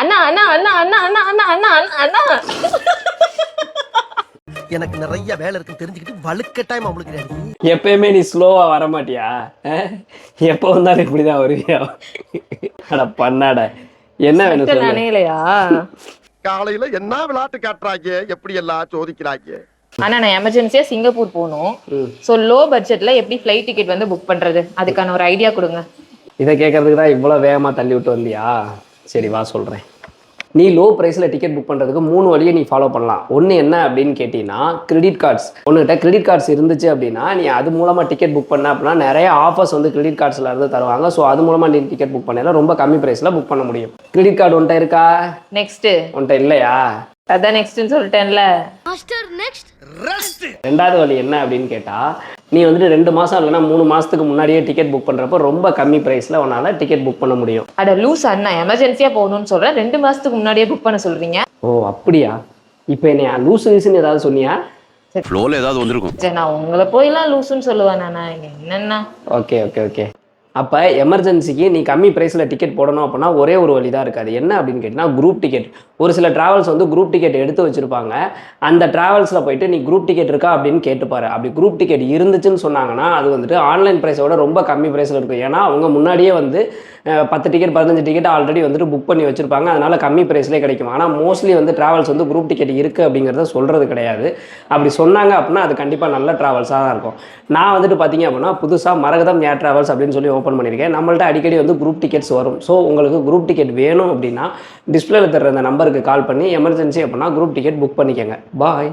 அண்ணா அண்ணா அண்ணா அண்ணா அண்ணா அண்ணா அண்ணா அண்ணா எனக்கு நிறைய வேலை இருக்குன்னு தெரிஞ்சுக்கிட்டு வலுக்கட்டாயமா அவளுக்கு எப்பயுமே நீ ஸ்லோவா வர மாட்டியா? எப்போ வந்தாலும் இப்படிதான் வருவியா? அட பண்ணாட, என்ன வேணும் சொல்லு. நினைலையா காலையில என்ன விளையாட்டு காட்டுறாங்க, எப்படி எல்லாம் சோதிக்கிறாங்க. ஆனா நான் எமர்ஜென்சியா சிங்கப்பூர் போகணும். ஸோ லோ பட்ஜெட்ல எப்படி ஃப்ளைட் டிக்கெட் வந்து புக் பண்றது, அதுக்கான ஒரு ஐடியா கொடுங்க. இதை கேட்கறதுக்கு தான் இவ்வளோ வேகமாக தள்ளி விட்டு வந்தியா? சரி வா சொல்கிறேன். நீ லோ ப்ரைஸில் டிக்கெட் புக் பண்ணுறதுக்கு 3 வழியை நீ ஃபாலோ பண்ணலாம். ஒன்று என்ன அப்படின்னு கேட்டிங்கன்னா, கிரெடிட் கார்ட்ஸ். ஒன்றுகிட்ட கிரெடிட் கார்ட்ஸ் இருந்துச்சு அப்படின்னா நீ அது மூலமாக டிக்கெட் புக் பண்ண அப்படின்னா நிறைய ஆஃபர்ஸ் வந்து கிரெடிட் கார்ட்ஸில் இருந்து தருவாங்க. ஸோ அது மூலமாக நீ டிக்கெட் புக் பண்ணல ரொம்ப கம்மி ப்ரைஸில் புக் பண்ண முடியும். கிரெடிட் கார்டு உன்ட்ட இருக்கா? நெக்ஸ்ட் உன்ட்ட இல்லையா? அதான் நெக்ஸ்ட்னு சொல்லிட்டேன்ல. ரெண்டாவது வழி என்ன அப்படின்னு கேட்டால், நீ வந்துட்டு 2 மாதம் இல்லைனா 3 மாதத்துக்கு முன்னாடியே டிக்கெட் புக் பண்ணுறப்போ ரொம்ப கம்மி ப்ரைஸில் உன்னால் டிக்கெட் புக் பண்ண முடியும். அட லூஸ் அண்ணா, எமர்ஜென்சியா போகணும்னு சொல்றேன், 2 மாசத்துக்கு முன்னாடியே புக் பண்ண சொல்றீங்க. ஓ அப்படியா? இப்போ என்ன லூசு லூசுன்னு ஏதாவது சொன்னியா? ஃப்ளோல ஏதாவது வந்திருக்கும். சரி, நான் உங்களை போயெல்லாம் லூசுன்னு சொல்லுவேன் நானா? என்னன்னா ஓகே ஓகே ஓகே. அப்போ எமர்ஜென்சிக்கு நீ கம்மி ப்ரைஸில் டிக்கெட் போடணும் அப்படின்னா ஒரே ஒரு வழி தான் இருக்காது. என்ன அப்படின்னு கேட்டிங்கன்னா, குரூப் டிக்கெட். ஒரு சில ட்ராவல்ஸ் வந்து குரூப் டிக்கெட் எடுத்து வச்சுருப்பாங்க. அந்த ட்ராவல்ஸில் போயிட்டு நீ குரூப் டிக்கெட் இருக்கா அப்படின்னு கேட்டுப்பாரு. அப்படி குரூப் டிக்கெட் இருந்துச்சுன்னு சொன்னாங்கன்னா அது வந்துட்டு ஆன்லைன் ப்ரைஸோட ரொம்ப கம்மி ப்ரைஸில் இருக்கும். ஏன்னா அவங்க முன்னாடியே வந்து 10 டிக்கெட் 15 டிக்கெட் ஆல்ரெடி வந்துட்டு புக் பண்ணி வச்சுருப்பாங்க. அதனால் கம்மி ப்ரைஸ்லேயே கிடைக்கும். ஆனால் மோஸ்ட்லி வந்து ட்ராவல்ஸ் வந்து குரூப் டிக்கெட் இருக்குது அப்படிங்கிறத சொல்கிறது கிடையாது. அப்படி சொன்னாங்க அப்படின்னா அது கண்டிப்பாக நல்ல ட்ராவல்ஸாக தான் இருக்கும். நான் வந்துட்டு பார்த்தீங்க அப்படின்னா புதுசாக மரகதம் ஏர் ட்ராவல்ஸ் அப்படின்னு சொல்லி ஓப்பன் பண்ணியிருக்கேன். நம்மள்ட்ட அடிக்கடி வந்து குரூப் டிக்கெட்ஸ் வரும். ஸோ உங்களுக்கு குரூப் டிக்கெட் வேணும் அப்படின்னா டிஸ்பிளேல தர்ற அந்த நம்பருக்கு கால் பண்ணி எமர்ஜென்சி அப்படின்னா குரூப் டிக்கெட் புக் பண்ணிக்கோங்க. பாய்.